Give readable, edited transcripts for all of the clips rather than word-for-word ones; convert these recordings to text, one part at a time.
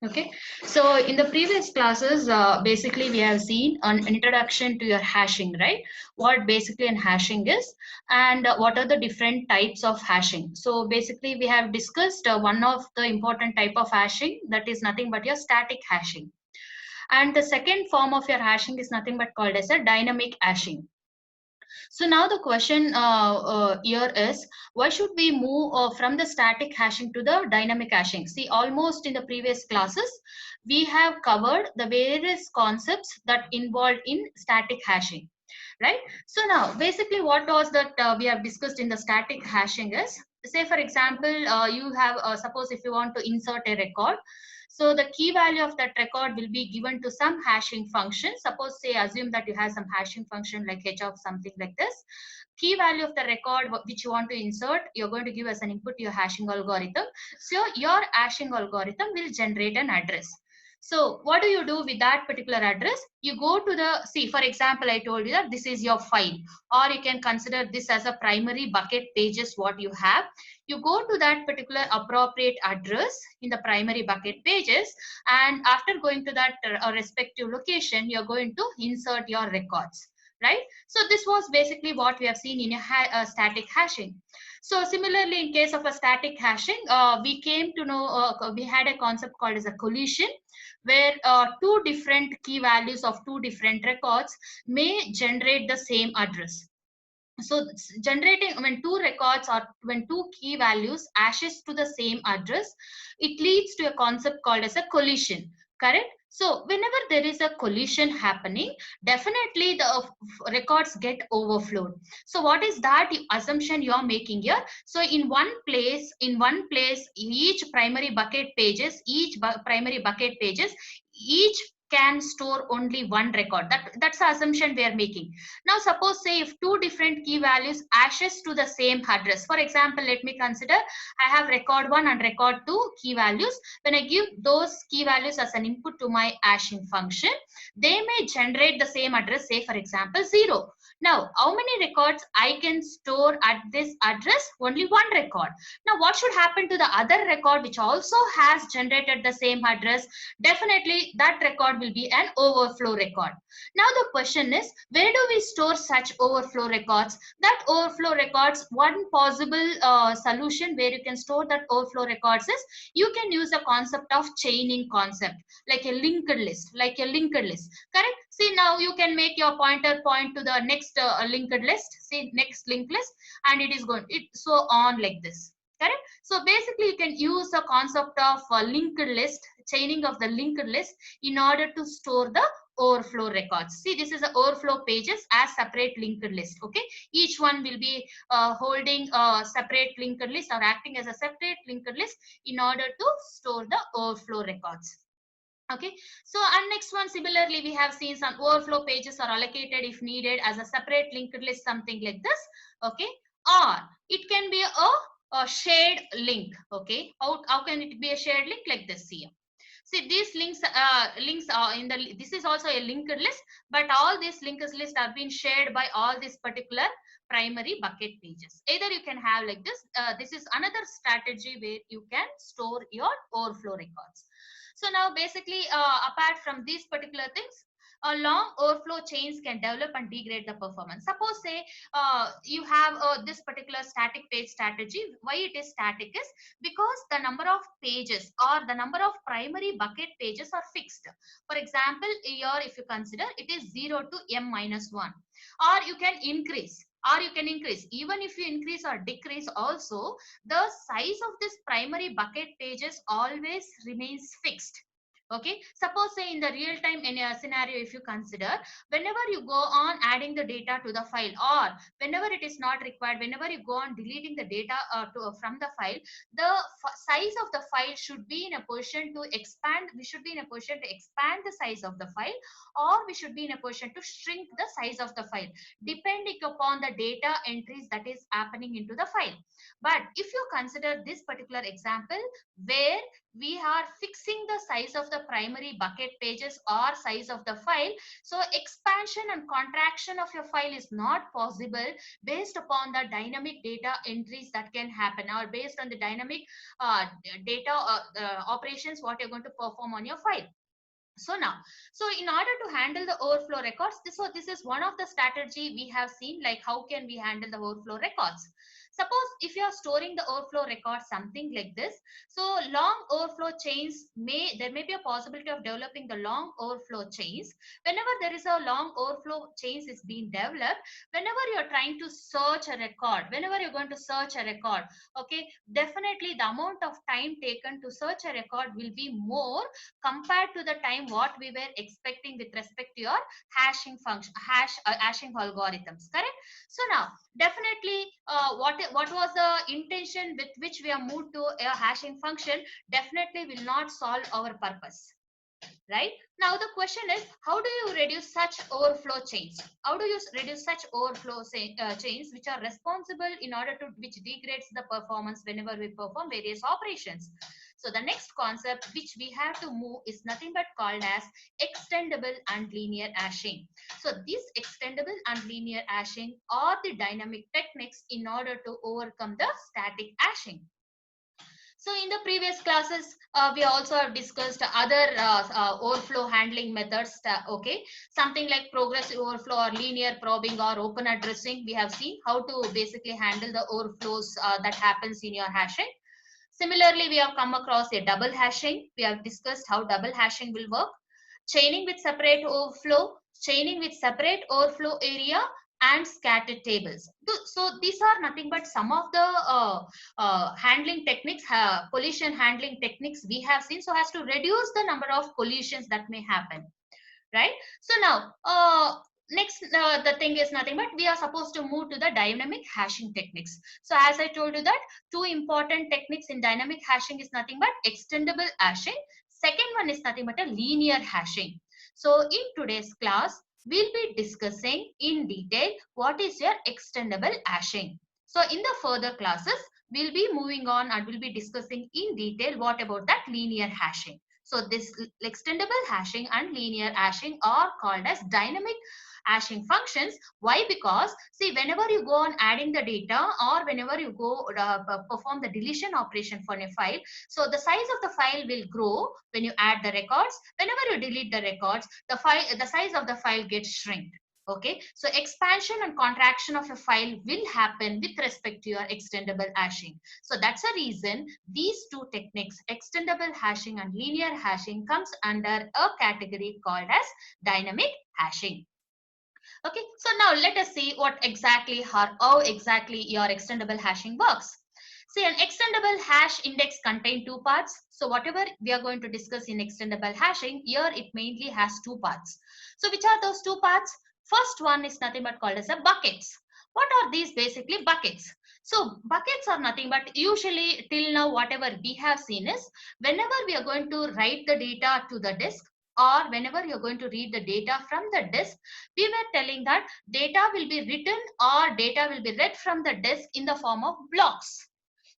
Okay, so in the previous classes, basically we have seen an introduction to your hashing, right? What basically an hashing is, and what are the different types of hashing. So basically we have discussed one of the important type of hashing, that is nothing but your static hashing. And the second form of your hashing is nothing but called as a dynamic hashing. So now the question here is, why should we move from the static hashing to the dynamic hashing? See, almost in the previous classes, we have covered the various concepts that involved in static hashing, right? So now, basically, what was that we have discussed in the static hashing is, say for example, you have suppose if you want to insert a record, so the key value of that record will be given to some hashing function. Suppose say assume that you have some hashing function like h of something like this. Key value of the record which you want to insert, you're going to give as an input to your hashing algorithm. So your hashing algorithm will generate an address. So what do you do with that particular address? You go to the, see for example, I told you that this is your file, or you can consider this as a primary bucket pages what you have. You go to that particular appropriate address in the primary bucket pages, and after going to that respective location, you're going to insert your records, right? So this was basically what we have seen in a static hashing. So similarly, in case of a static hashing, we came to know, we had a concept called as a collision, where two different key values of two different records may generate the same address. So generating when two records or when two key values hashes to the same address, it leads to a concept called as a collision, correct? So whenever there is a collision happening, definitely the records get overflowed. So what is that assumption you are making here? So in one place each primary bucket pages, primary bucket pages, each can store only one record. That's the assumption we are making. Now suppose say if two different key values hashes to the same address, for example, let me consider I have record 1 and record 2 key values. When I give those key values as an input to my hashing function, they may generate the same address, say for example 0. Now how many records I can store at this address? Only one record. Now what should happen to the other record which also has generated the same address? Definitely that record will be an overflow record. Now the question is, where do we store such overflow records? That overflow records, one possible solution where you can store that overflow records is, you can use the concept of chaining concept, like a linked list, correct? See, now you can make your pointer point to the next linked list, see next linked list, and it is going it so on like this, correct? So basically you can use the concept of linked list, chaining of the linked list, in order to store the overflow records. See, this is the overflow pages as separate linked list. Okay, each one will be holding a separate linked list or acting as a separate linked list in order to store the overflow records. Okay, so and next one, similarly we have seen some overflow pages are allocated if needed as a separate linked list, something like this. Okay, or it can be a shared link. Okay, how can it be a shared link? Like this here. See, these links are in the, this is also a linked list, but all these linked lists are being shared by all these particular primary bucket pages. Either you can have like this, this is another strategy where you can store your overflow records. So now basically, apart from these particular things, long overflow chains can develop and degrade the performance. Suppose say you have this particular static page strategy. Why it is static is because the number of pages or the number of primary bucket pages are fixed. For example, here if you consider it is 0 to m minus 1, or you can increase, even if you increase or decrease also, the size of this primary bucket pages always remains fixed. Okay, suppose say in the real time in a scenario, if you consider, whenever you go on adding the data to the file, or whenever it is not required, whenever you go on deleting the data from the file, the size of the file should be in a position to expand. We should be in a position to expand the size of the file, or we should be in a position to shrink the size of the file, depending upon the data entries that is happening into the file. But if you consider this particular example where we are fixing the size of the primary bucket pages or size of the file. So expansion and contraction of your file is not possible based upon the dynamic data entries that can happen, or based on the dynamic data operations what you're going to perform on your file. So in order to handle the overflow records, so this is one of the strategy we have seen, like how can we handle the overflow records. Suppose if you are storing the overflow record something like this, so long overflow chains there may be a possibility of developing the long overflow chains. Whenever there is a long overflow chains is being developed, whenever you're trying to search a record, whenever you're going to search a record, okay, definitely the amount of time taken to search a record will be more compared to the time what we were expecting with respect to your hashing function, hashing algorithms, correct? So now definitely what was the intention with which we have moved to a hashing function definitely will not solve our purpose, right? Now the question is, how do you reduce such overflow chains? How do you reduce such overflow chains which are responsible in order to which degrades the performance whenever we perform various operations? So the next concept which we have to move is nothing but called as extendable and linear hashing. So these extendable and linear hashing are the dynamic techniques in order to overcome the static hashing. So in the previous classes, we also have discussed other overflow handling methods. Okay, something like progressive overflow or linear probing or open addressing. We have seen how to basically handle the overflows that happens in your hashing. Similarly, we have come across a double hashing. We have discussed how double hashing will work. Chaining with separate overflow, chaining with separate overflow area, and scattered tables. So these are nothing but some of the handling techniques, collision handling techniques we have seen, so as to reduce the number of collisions that may happen, right? So now next the thing is nothing but we are supposed to move to the dynamic hashing techniques. So as I told you that two important techniques in dynamic hashing is nothing but extendable hashing. Second one is nothing but a linear hashing. So in today's class we'll be discussing in detail what is your extendable hashing. So in the further classes we'll be moving on and we'll be discussing in detail what about that linear hashing. So this extendable hashing and linear hashing are called as dynamic hashing functions. Why? Because see, whenever you go on adding the data or whenever you go perform the deletion operation for a file, so the size of the file will grow when you add the records. Whenever you delete the records, the size of the file gets shrunk. Okay, so expansion and contraction of a file will happen with respect to your extendable hashing. So that's a reason these two techniques, extendable hashing and linear hashing, comes under a category called as dynamic hashing. Okay, so now let us see what exactly how exactly your extendable hashing works. See, an extendable hash index contains two parts. So whatever we are going to discuss in extendable hashing, here it mainly has two parts. So which are those two parts? First one is nothing but called as a buckets. What are these basically buckets? So buckets are nothing but usually till now whatever we have seen is whenever we are going to write the data to the disk or whenever you're going to read the data from the disk, we were telling that data will be written or data will be read from the disk in the form of blocks.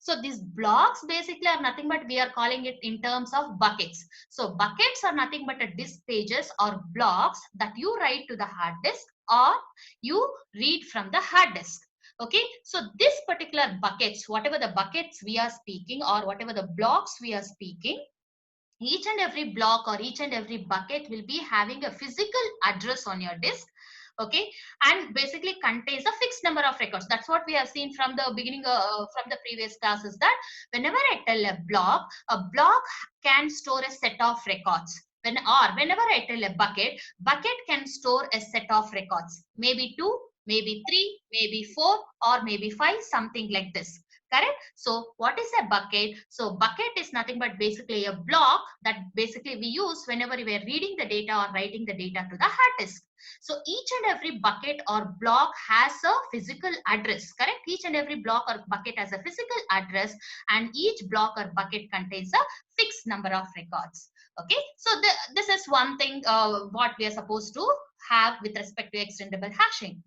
So these blocks basically are nothing but we are calling it in terms of buckets. So buckets are nothing but a disk pages or blocks that you write to the hard disk or you read from the hard disk. Okay, so this particular buckets, whatever the buckets we are speaking or whatever the blocks we are speaking, each and every block or each and every bucket will be having a physical address on your disk. Okay, and basically contains a fixed number of records. That's what we have seen from the beginning from the previous classes, that whenever I tell a block can store a set of records. Whenever I tell a bucket can store a set of records, maybe two, maybe three, maybe four, or maybe five, something like this. Correct? So what is a bucket? So bucket is nothing but basically a block that basically we use whenever we are reading the data or writing the data to the hard disk. So each and every bucket or block has a physical address. Correct? Each and every block or bucket has a physical address, and each block or bucket contains a fixed number of records. Okay, so this is one thing what we are supposed to have with respect to extendable hashing.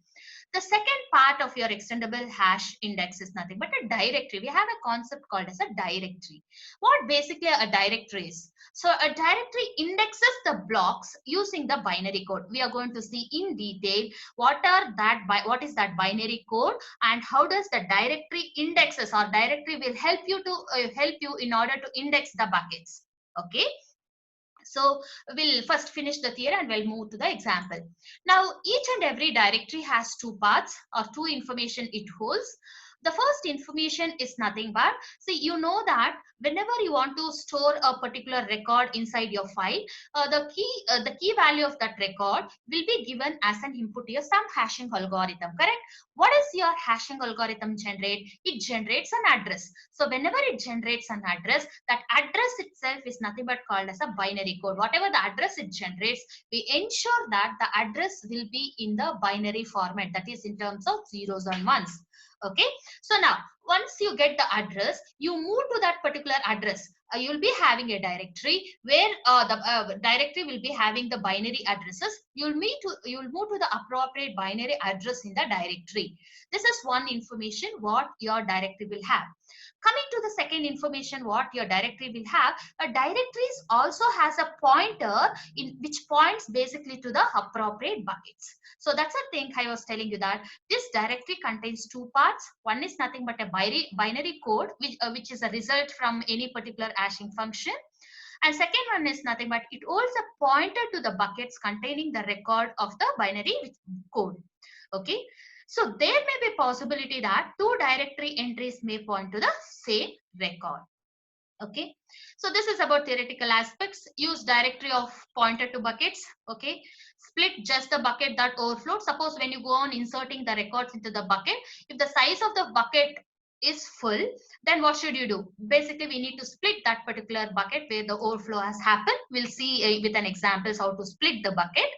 The second part of your extendable hash index is nothing but a directory. We have a concept called as a directory. What basically a directory is? So a directory indexes the blocks using the binary code. We are going to see in detail what is that binary code and how does the directory indexes or directory will help you in order to index the buckets. Okay. So we'll first finish the theory and we'll move to the example. Now, each and every directory has two parts or two information it holds. The first information is nothing but, see, you know that whenever you want to store a particular record inside your file, the key value of that record will be given as an input to your some hashing algorithm, correct? What does your hashing algorithm generate? It generates an address. So whenever it generates an address, that address itself is nothing but called as a binary code. Whatever the address it generates, we ensure that the address will be in the binary format, that is in terms of zeros and ones. Okay, so now once you get the address, you move to that particular address. You'll be having a directory where the directory will be having the binary addresses. You'll move to the appropriate binary address in the directory. This is one information what your directory will have. Coming to the second information what your directory will have, a directory also has a pointer in which points basically to the appropriate buckets. So that's a thing I was telling you, that this directory contains two parts. One is nothing but a binary code which is a result from any particular hashing function. And second one is nothing but it holds a pointer to the buckets containing the record of the binary code. Okay. So there may be possibility that two directory entries may point to the same record. Okay. So this is about theoretical aspects. Use directory of pointer to buckets. Okay. Split just the bucket that overflowed. Suppose when you go on inserting the records into the bucket, if the size of the bucket is full, then what should you do? Basically, we need to split that particular bucket where the overflow has happened. We'll see with an examples how to split the bucket.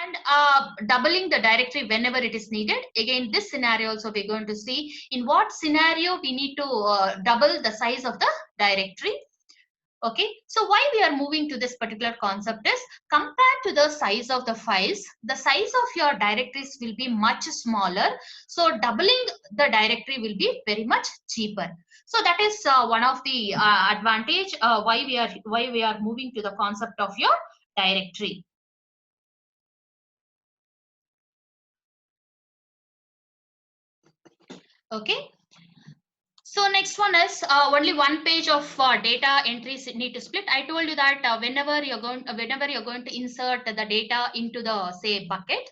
And doubling the directory whenever it is needed. Again, this scenario also we're going to see in what scenario we need to double the size of the directory. Okay, so why we are moving to this particular concept is, compared to the size of the files, the size of your directories will be much smaller. So doubling the directory will be very much cheaper. So that is one of the advantage why we are moving to the concept of your directory. Okay. So next one is only one page of data entries need to split. I told you that whenever you're going to insert the data into the say bucket.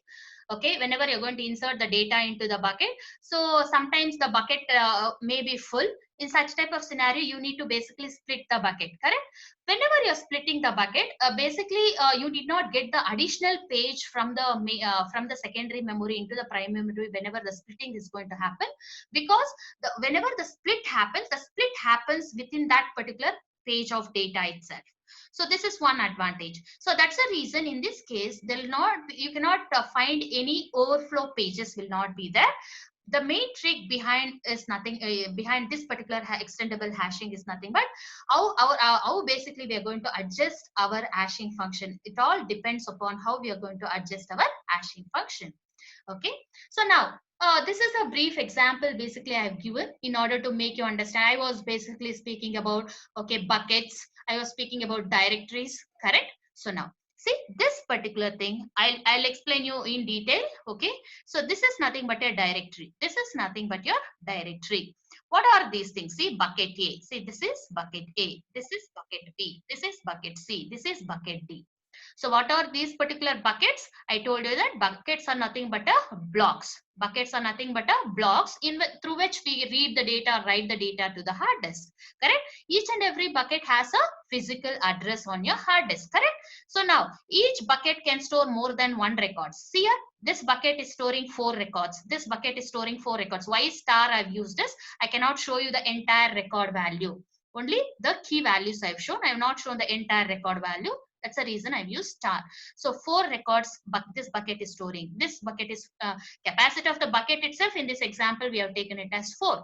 Okay, whenever you're going to insert the data into the bucket, so sometimes the bucket may be full. In such type of scenario, you need to basically split the bucket, correct? Whenever you're splitting the bucket, basically you did not get the additional page from the secondary memory into the primary memory whenever the splitting is going to happen, because whenever the split happens within that particular page of data itself. So this is one advantage. So that's the reason in this case, you cannot find any overflow pages will not be there. The main trick behind is nothing behind this particular extendable hashing is nothing but how basically we are going to adjust our hashing function. It all depends upon how we are going to adjust our hashing function. Okay, so now this is a brief example basically I have given in order to make you understand. I was basically speaking about, okay, buckets. I was speaking about directories, correct? So now see this particular thing, I'll explain you in detail. Okay, so this is nothing but a directory. This is nothing but your directory. What are these things? See, bucket A. See, this is bucket A. This is bucket B. This is bucket C. This is bucket D. So what are these particular buckets? I told you that buckets are nothing but blocks. Buckets are nothing but blocks through which we read the data, write the data to the hard disk. Correct? Each and every bucket has a physical address on your hard disk. Correct? So now each bucket can store more than one record. See here, this bucket is storing 4 records. This bucket is storing 4 records. Why star I've used this? I cannot show you the entire record value. Only the key values I've shown. I have not shown the entire record value. That's the reason I've used star. So 4 records this bucket is storing. This bucket is capacity of the bucket itself. In this example, we have taken it as 4.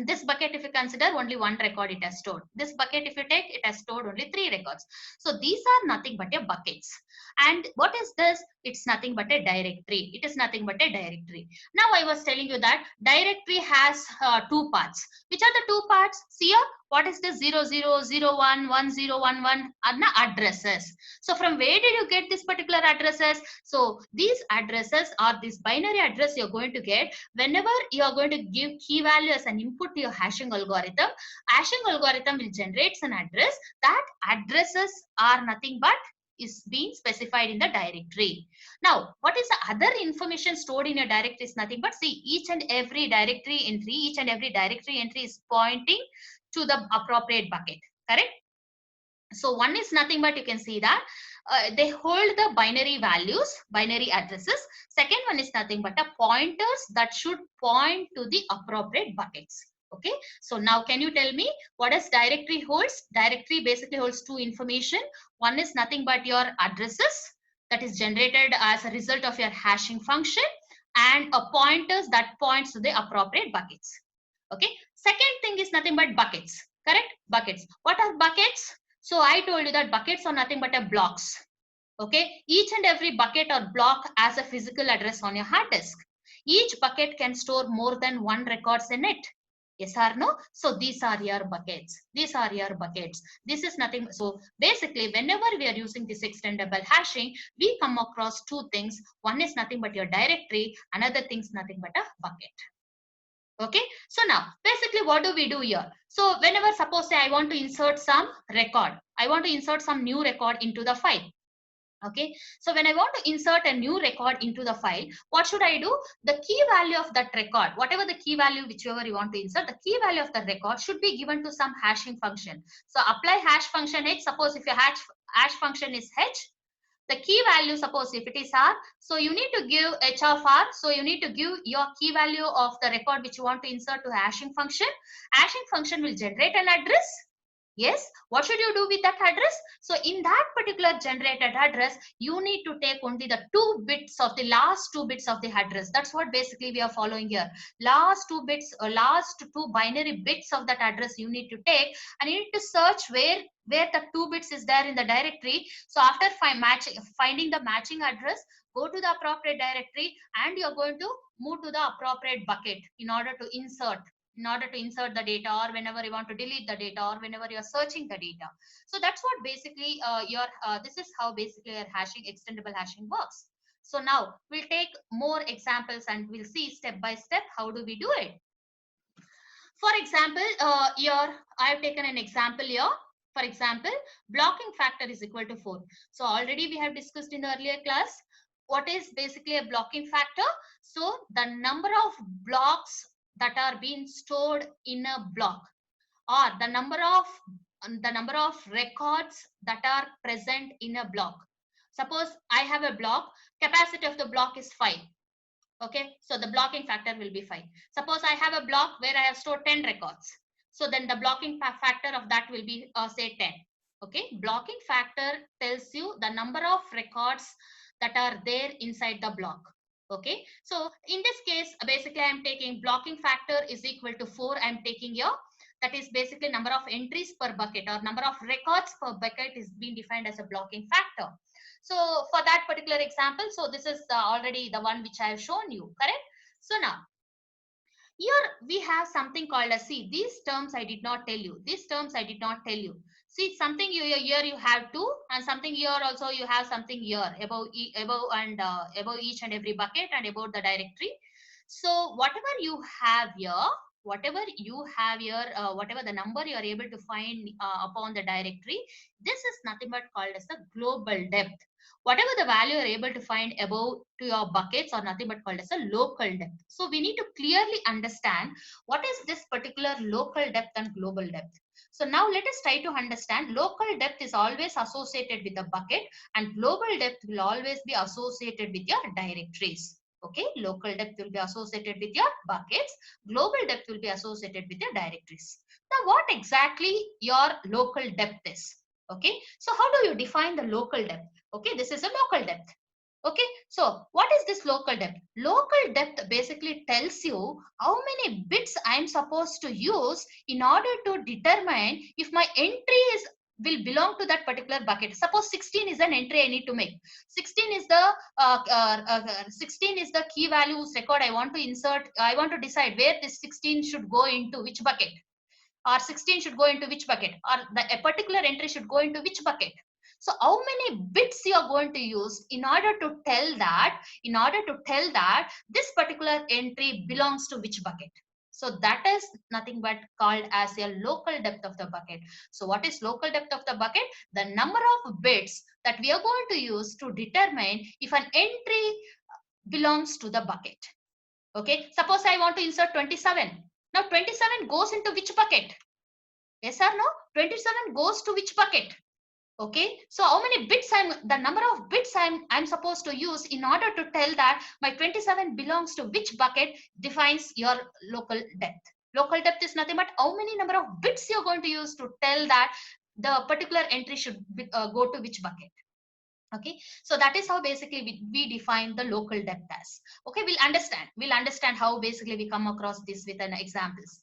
This bucket, if you consider, only one record it has stored. This bucket, if you take, it has stored only 3 records. So these are nothing but a buckets. And what is this? It's nothing but a directory. It is nothing but a directory. Now I was telling you that directory has two parts. Which are the two parts? See here, what is this 0001 1011 are the addresses. So from where did you get this particular addresses? So these addresses are this binary address you're going to get whenever you are going to give key value as an input to your hashing algorithm. Hashing algorithm will generate an address. That addresses are nothing but is being specified in the directory. Now, what is the other information stored in your directory is nothing but, see, each and every directory entry is pointing to the appropriate bucket, correct? So one is nothing but, you can see that they hold the binary values, binary addresses. Second one is nothing but a pointers that should point to the appropriate buckets. Okay, so now can you tell me what does directory holds? Directory basically holds two information. One is nothing but your addresses that is generated as a result of your hashing function, and a pointers that points to the appropriate buckets. Okay, second thing is nothing but buckets, correct? Buckets. What are buckets? So I told you that buckets are nothing but a blocks. Okay, each and every bucket or block has a physical address on your hard disk. Each bucket can store more than one records in it. Yes or no? So these are your buckets. These are your buckets. This is nothing. So basically, whenever we are using this extendable hashing, we come across two things. One is nothing but your directory. Another thing is nothing but a bucket. Okay, so now basically what do we do here? So whenever, suppose say I want to insert some record, I want to insert some new record into the file. Okay, so when I want to insert a new record into the file, what should I do? The key value of that record, whatever the key value, whichever you want to insert, the key value of the record should be given to some hashing function. So apply hash function h. Suppose if your hash function is h, the key value, suppose if it is r, so you need to give h of r. So you need to give your key value of the record which you want to insert to hashing function. Hashing function will generate an address. Yes, what should you do with that address? So in that particular generated address, you need to take only the last two bits of the address. That's what basically we are following here. Last two bits or last two binary bits of that address you need to take, and you need to search where the 2 bits is there in the directory. So after finding the matching address, go to the appropriate directory and you're going to move to the appropriate bucket in order to insert the data, or whenever you want to delete the data, or whenever you're searching the data. So that's what basically this is how basically your extendable hashing works. So now we'll take more examples and we'll see step by step how do we do it. For example, I have taken an example here. For example, blocking factor is equal to 4. So already we have discussed in the earlier class what is basically a blocking factor. So the number of blocks that are being stored in a block, or the number of records that are present in a block. Suppose I have a block, capacity of the block is 5. Okay, so the blocking factor will be 5. Suppose I have a block where I have stored 10 records. So then the blocking factor of that will be say 10. Okay, blocking factor tells you the number of records that are there inside the block. Okay, so in this case, basically I'm taking blocking factor is equal to 4. I'm taking here. That is basically number of entries per bucket, or number of records per bucket is being defined as a blocking factor. So for that particular example, so this is already the one which I have shown you, correct? So now here we have something called a C. These terms I did not tell you. These terms I did not tell you. See, something here you have 2, and something here also you have something here above each and every bucket and about the directory. So whatever you have here, whatever the number you are able to find upon the directory, this is nothing but called as the global depth. Whatever the value you are able to find above to your buckets are nothing but called as a local depth. So we need to clearly understand what is this particular local depth and global depth. So now let us try to understand. Local depth is always associated with a bucket, and global depth will always be associated with your directories. Okay, local depth will be associated with your buckets, global depth will be associated with your directories. Now what exactly your local depth is? Okay, so how do you define the local depth? Okay, this is a local depth. Okay, so what is this local depth? Local depth basically tells you how many bits I am supposed to use in order to determine if my entry is will belong to that particular bucket. Suppose 16 is an entry I need to make. 16 is the 16 is the key values record I want to insert. I want to decide where this 16 should go into which bucket, or 16 should go into which bucket, or a particular entry should go into which bucket. So how many bits you are going to use in order to tell that, this particular entry belongs to which bucket? So that is nothing but called as a local depth of the bucket. So what is local depth of the bucket? The number of bits that we are going to use to determine if an entry belongs to the bucket. Okay, suppose I want to insert 27. Now 27 goes into which bucket? Yes or no? 27 goes to which bucket? Okay, so how many bits the number of bits I'm supposed to use in order to tell that my 27 belongs to which bucket defines your local depth. Local depth is nothing but how many number of bits you're going to use to tell that the particular entry should go to which bucket. Okay, so that is how basically we define the local depth as. Okay, we'll understand how basically we come across this with an examples.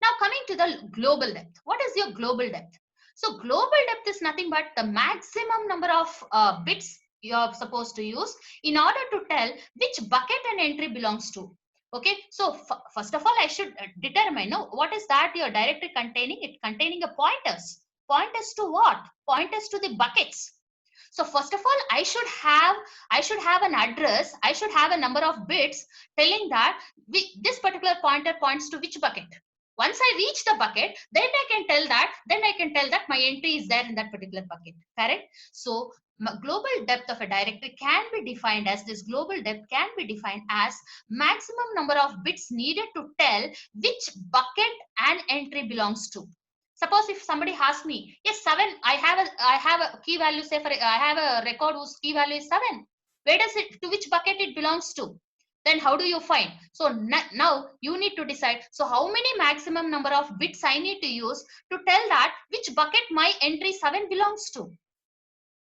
Now coming to the global depth. What is your global depth? So global depth is nothing but the maximum number of bits you are supposed to use in order to tell which bucket an entry belongs to. Okay, so first of all I should determine, no, what is that your directory containing? It containing a pointers. Pointers to what? Pointers to the buckets. So first of all, I should have an address. I should have a number of bits telling that this particular pointer points to which bucket. Once I reach the bucket, then I can tell that my entry is there in that particular bucket. Correct? So global depth of a directory can be defined as this. Global depth can be defined as maximum number of bits needed to tell which bucket an entry belongs to. Suppose if somebody asks me, yes, 7, I have a key value, say for I have a record whose key value is 7. Where does it, to which bucket it belongs to? Then how do you find? So now you need to decide, so how many maximum number of bits I need to use to tell that which bucket my entry 7 belongs to.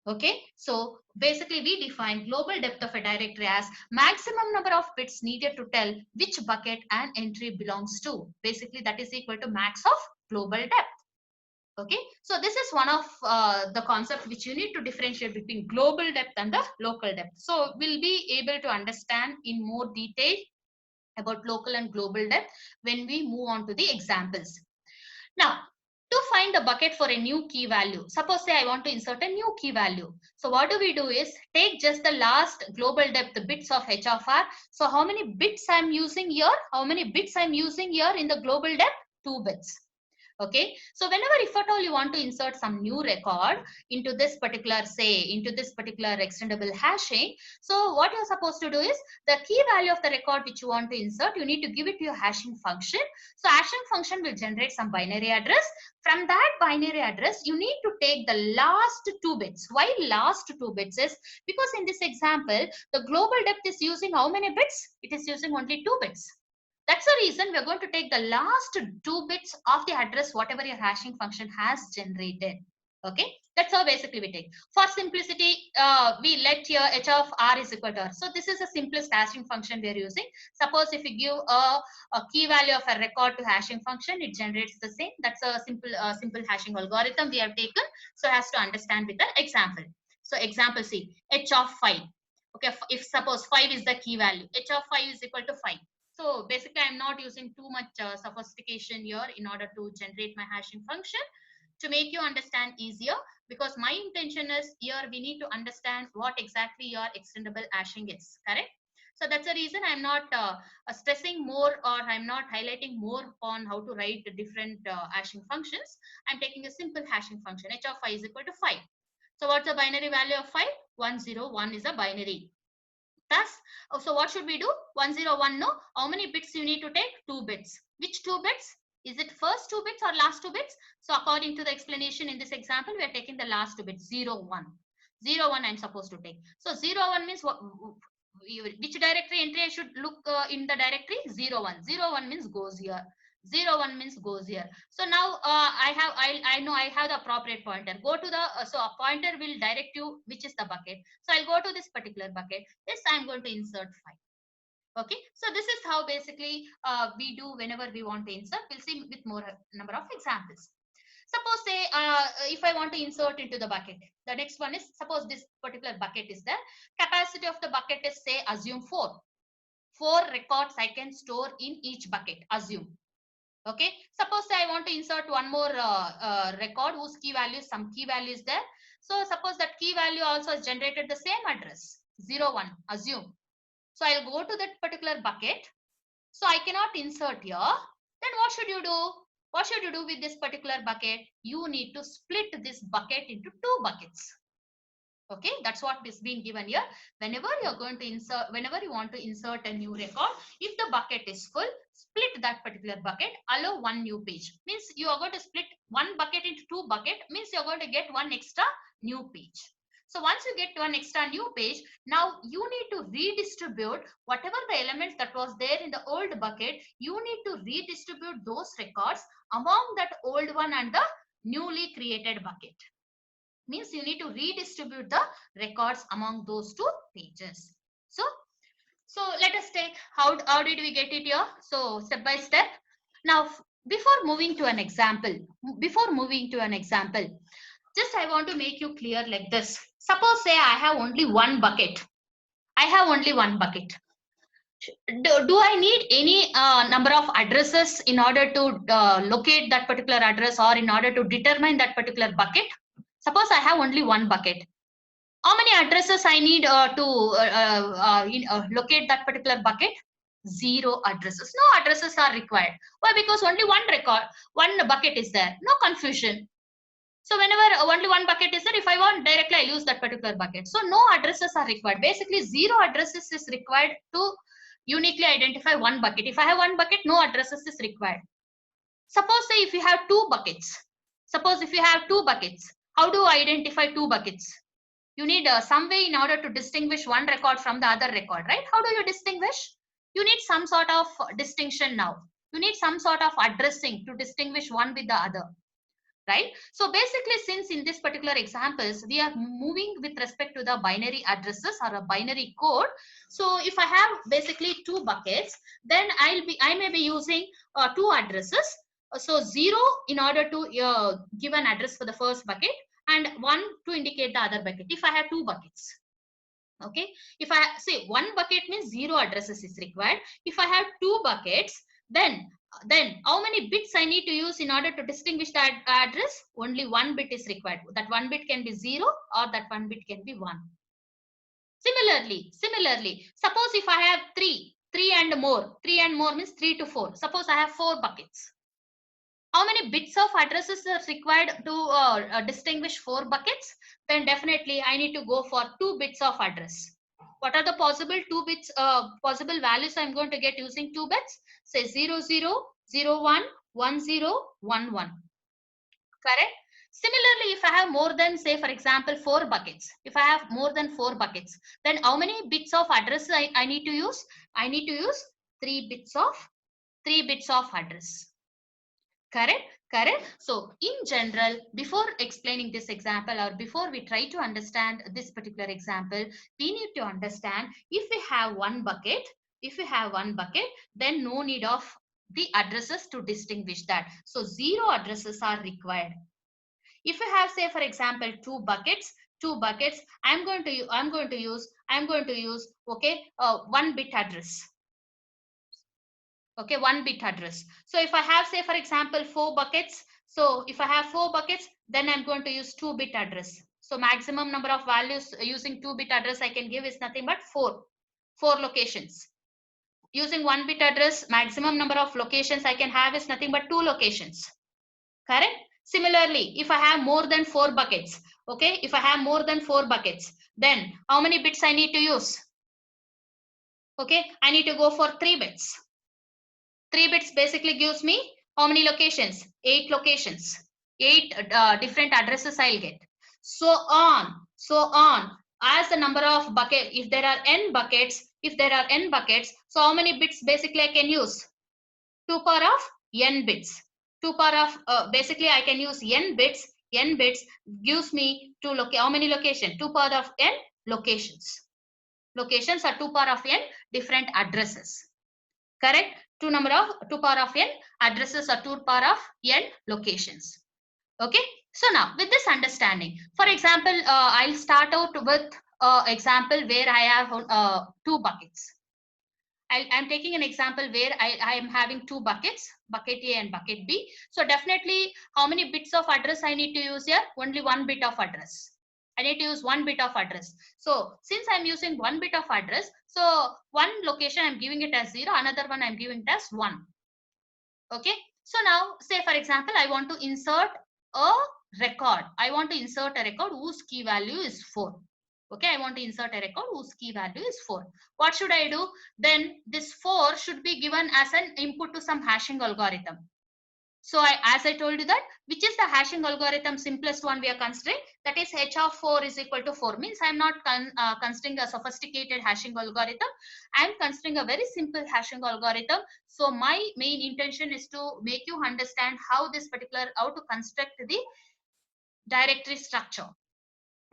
Okay, so basically we define global depth of a directory as maximum number of bits needed to tell which bucket an entry belongs to. Basically that is equal to max of global depth. Okay, so this is one of the concept which you need to differentiate between global depth and the local depth. So we'll be able to understand in more detail about local and global depth when we move on to the examples. Now, to find the bucket for a new key value, suppose say I want to insert a new key value. So what do we do is take just the last global depth bits of h of r. So how many bits I'm using here? How many bits I'm using here in the global depth? 2 bits. Okay, so whenever if at all you want to insert some new record into this particular extendable hashing, so what you're supposed to do is the key value of the record which you want to insert, you need to give it to your hashing function. So hashing function will generate some binary address. From that binary address you need to take the last 2 bits. Why last 2 bits is because in this example the global depth is using how many bits? It is using only 2 bits. That's the reason we're going to take the last 2 bits of the address, whatever your hashing function has generated. Okay, that's how basically we take. For simplicity, we let here h of r is equal to r. So this is the simplest hashing function we are using. Suppose if you give a key value of a record to hashing function, it generates the same. That's a simple hashing algorithm we have taken so as to understand with an example. So example C, h of 5. Okay, if suppose 5 is the key value, h of 5 is equal to 5. So basically, I'm not using too much sophistication here in order to generate my hashing function to make you understand easier, because my intention is here we need to understand what exactly your extendable hashing is, correct? So that's the reason I'm not stressing more, or I'm not highlighting more on how to write the different hashing functions. I'm taking a simple hashing function. H of 5 is equal to 5. So what's the binary value of 5? 101 is a binary. Thus, so what should we do? 101, no? How many bits you need to take? 2 bits. Which 2 bits? Is it first 2 bits or last 2 bits? So according to the explanation in this example, we are taking the last 2 bits, 0, 1. 0, 1 I'm supposed to take. So 0, 1 means what? Which directory entry I should look in the directory? 0, 1. 0, 1 means goes here. 01 means goes here. So now I know I have the appropriate pointer. Go to the so a pointer will direct you which is the bucket. So I'll go to this particular bucket. Yes, I'm going to insert 5. Okay, so this is how basically we do whenever we want to insert. We'll see with more number of examples. Suppose say if I want to insert into the bucket, the next one is suppose this particular bucket is there. Capacity of the bucket is say assume 4. 4 records I can store in each bucket. Assume. Okay, suppose say I want to insert one more record whose key value, some key value is there. So suppose that key value also is generated the same address 01. Assume. So I'll go to that particular bucket. So I cannot insert here. Then what should you do? What should you do with this particular bucket? You need to split this bucket into 2 buckets. Okay, that's what is being given here. Whenever you're going to insert, whenever you want to insert a new record, if the bucket is full, split that particular bucket, allow one new page. Means you are going to split one bucket into 2 bucket, means you're going to get one extra new page. So once you get one extra new page, now you need to redistribute whatever the elements that was there in the old bucket, you need to redistribute those records among that old one and the newly created bucket. Means you need to redistribute the records among those 2 pages. So let us take how did we get it here? So step by step. Now before moving to an example, just I want to make you clear like this. Suppose say I have only one bucket. I have only one bucket. Do I need any number of addresses in order to locate that particular address or in order to determine that particular bucket? Suppose I have only one bucket. How many addresses I need to locate that particular bucket? 0 addresses. No addresses are required. Why? Because only one record, one bucket is there. No confusion. So whenever only one bucket is there, if I want directly, I use that particular bucket. So no addresses are required. Basically 0 addresses is required to uniquely identify one bucket. If I have one bucket, no addresses is required. Suppose say if you have 2 buckets. Suppose if you have 2 buckets, how do I identify 2 buckets? You need some way in order to distinguish one record from the other record, right? How do you distinguish? You need some sort of distinction now. You need some sort of addressing to distinguish one with the other, right? So basically, since in this particular examples, we are moving with respect to the binary addresses or a binary code. So if I have basically 2 buckets, then I may be using 2 addresses. So 0 in order to give an address for the first bucket, and 1 to indicate the other bucket if I have 2 buckets. Okay, if I say 1 bucket means 0 addresses is required. If I have 2 buckets, then how many bits I need to use in order to distinguish that address? Only 1 bit is required. That 1 bit can be 0 or that 1 bit can be 1. Similarly, suppose if I have 3 and more means 3 to 4. Suppose I have 4 buckets. How many bits of addresses are required to distinguish 4 buckets? Then definitely I need to go for 2 bits of address. What are the possible 2 bits, possible values I'm going to get using 2 bits? Say 00, 01, 10, 11. Correct? Similarly, if I have more than, say, for example, 4 buckets, if I have more than 4 buckets, then how many bits of address I need to use? I need to use 3 bits of address. Correct. So in general, before explaining this example or before we try to understand this particular example, we need to understand if we have one bucket, then no need of the addresses to distinguish that. So 0 addresses are required. If you have, say, for example, 2 buckets, I'm going to use okay, 1 bit address. Okay, 1 bit address. So if I have, say, for example, 4 buckets, so if I have 4 buckets, then I'm going to use 2 bit address. So maximum number of values using 2 bit address I can give is nothing but 4 locations. Using 1 bit address, maximum number of locations I can have is nothing but 2 locations. Correct? Similarly, if I have more than 4 buckets, okay, if I have more than 4 buckets, then how many bits I need to use? Okay, I need to go for 3 bits. 3 bits basically gives me how many locations? 8 locations. 8 different addresses I'll get. So on. As the number of bucket, if there are n buckets, so how many bits basically I can use? 2 power of n bits. 2 power of, basically I can use n bits. N bits gives me how many locations? 2 power of n locations. Locations are 2 power of n different addresses. Correct? 2 power of n addresses are 2 power of n locations. Okay. So now with this understanding, for example, I'll start out with example where I have 2 buckets. I'm taking an example where I am having 2 buckets, bucket A and bucket B. So definitely, how many bits of address I need to use here? Only 1 bit of address. I need to use 1 bit of address. So since I'm using 1 bit of address, so one location I'm giving it as 0, another one I'm giving it as 1. Okay. So now, say for example, I want to insert a record. I want to insert a record whose key value is 4. Okay, I want to insert a record whose key value is 4. What should I do? Then this 4 should be given as an input to some hashing algorithm. So as I told you that, which is the hashing algorithm simplest one we are considering, that is h of 4 is equal to 4. Means I'm not considering a sophisticated hashing algorithm. I'm considering a very simple hashing algorithm. So my main intention is to make you understand how to construct the directory structure.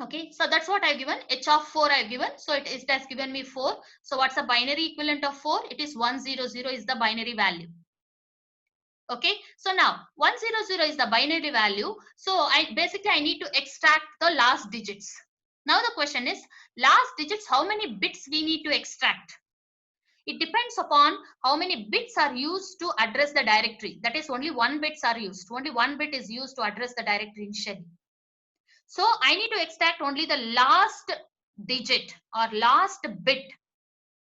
Okay, so that's what I've given. H of 4 I've given. So it has given me 4. So what's the binary equivalent of 4? It is 100 is the binary value. Okay, so now 100 is the binary value. So I need to extract the last digits. Now the question is, last digits, how many bits we need to extract? It depends upon how many bits are used to address the directory. That is, only 1 bits are used. Only 1 bit is used to address the directory initially. So I need to extract only the last digit or last bit.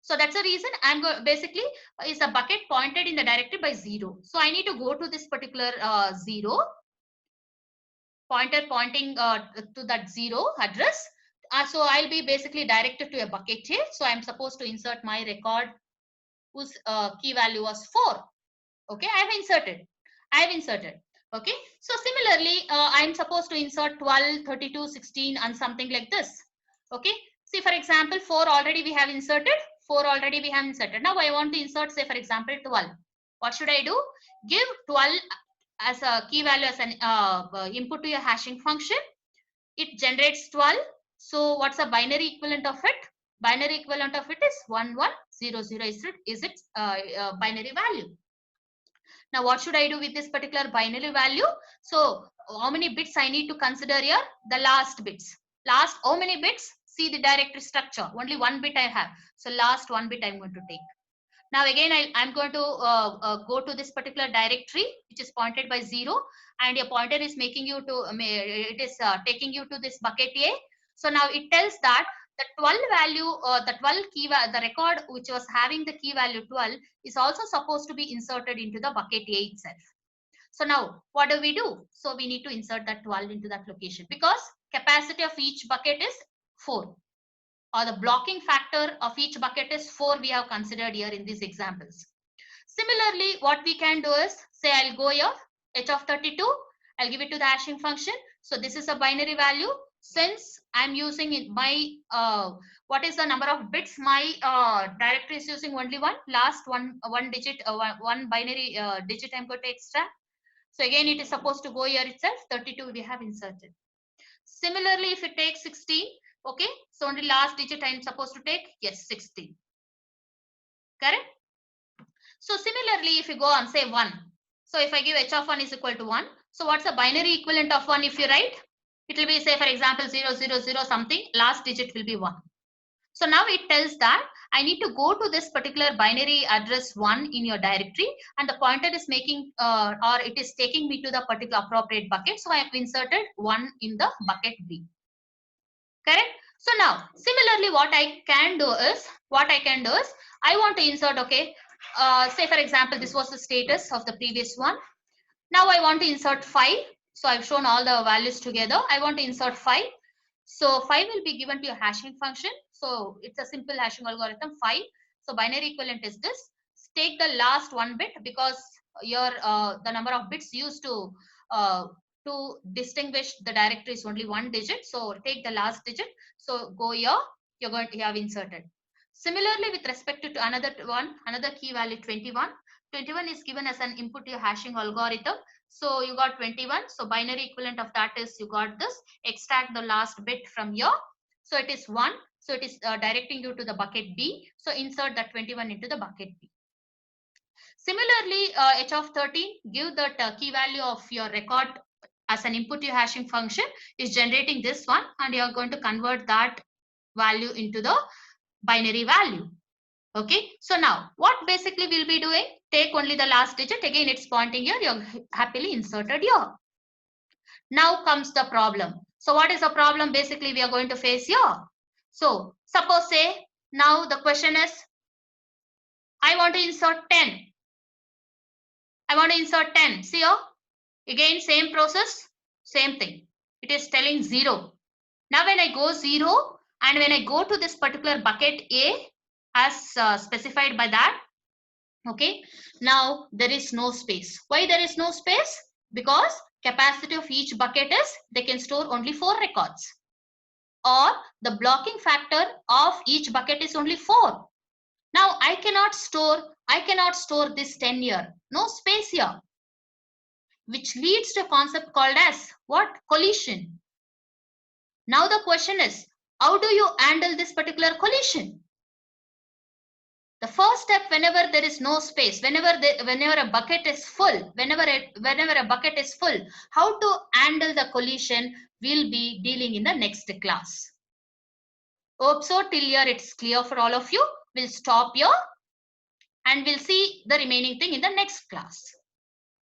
So that's the reason I'm basically is a bucket pointed in the directory by 0. So I need to go to this particular 0 pointer pointing to that 0 address. So I'll be basically directed to a bucket here. So I'm supposed to insert my record whose key value was 4. Okay, I have inserted. Okay, so similarly, I'm supposed to insert 12, 32, 16 and something like this. Okay, see for example, 4 already we have inserted. 4 already we have inserted. Now I want to insert, say for example, 12. What should I do? Give 12 as a key value as an input to your hashing function. It generates 12. So what's the binary equivalent of it? Binary equivalent of it is 1100 is its binary value. Now what should I do with this particular binary value? So how many bits I need to consider here? The last bits. Last how many bits? See the directory structure. Only 1 bit I have. So last 1 bit I'm going to take. Now again I'm going to go to this particular directory which is pointed by 0, and your pointer is making you to it is taking you to this bucket A. So now it tells that the 12 value, the 12 key, the record which was having the key value 12 is also supposed to be inserted into the bucket A itself. So now what do we do? So we need to insert that 12 into that location because capacity of each bucket is 4, or the blocking factor of each bucket is 4 we have considered here in these examples. Similarly, what we can do is, say I'll go here, h of 32, I'll give it to the hashing function. So this is a binary value. Since I'm using it, my what is the number of bits my directory is using only one, last one digit, one binary digit I'm going to extract. So again, it is supposed to go here itself, 32 we have inserted. Similarly, if it takes 16, okay, so only last digit I'm supposed to take, yes, 16. Correct? So similarly, if you go on, say 1. So if I give h of 1 is equal to 1. So what's the binary equivalent of 1 if you write? It will be, say, for example, 000 something. Last digit will be 1. So now it tells that I need to go to this particular binary address 1 in your directory, and the pointer is making or it is taking me to the particular appropriate bucket. So I have inserted 1 in the bucket B. Correct? So now similarly what I can do is I want to insert, okay, say for example this was the status of the previous one. Now I want to insert 5. So I've shown all the values together. I want to insert 5. So 5 will be given to your hashing function. So it's a simple hashing algorithm, 5. So binary equivalent is this. Take the last 1 bit because your the number of bits used to distinguish the directory is only 1 digit. So take the last digit. So go here, you're going to have inserted. Similarly, with respect to another key value 21. 21 is given as an input to your hashing algorithm. So you got 21. So binary equivalent of that is you got this. Extract the last bit from here. So it is 1. So it is directing you to the bucket B. So insert that 21 into the bucket B. Similarly, h of 13, give the key value of your record as an input to your hashing function is generating this one, and you are going to convert that value into the binary value. Okay, so now what basically we'll be doing, take only the last digit, again it's pointing here, you're happily inserted here. Now comes the problem. So what is the problem basically we are going to face here? So suppose say now the question is, I want to insert 10. I want to insert 10. See here, again same process, same thing. It is telling 0. Now when I go 0 and when I go to this particular bucket A as specified by that, okay, now there is no space. Why there is no space? Because capacity of each bucket is they can store only 4 records, or the blocking factor of each bucket is only 4. Now I cannot store this 10 here, no space here, which leads to a concept called as what? Collision. Now the question is, how do you handle this particular collision? The first step, whenever there is no space, whenever a bucket is full, whenever a bucket is full, how to handle the collision we'll be dealing in the next class. Hope so till here it's clear for all of you. We'll stop here and we'll see the remaining thing in the next class.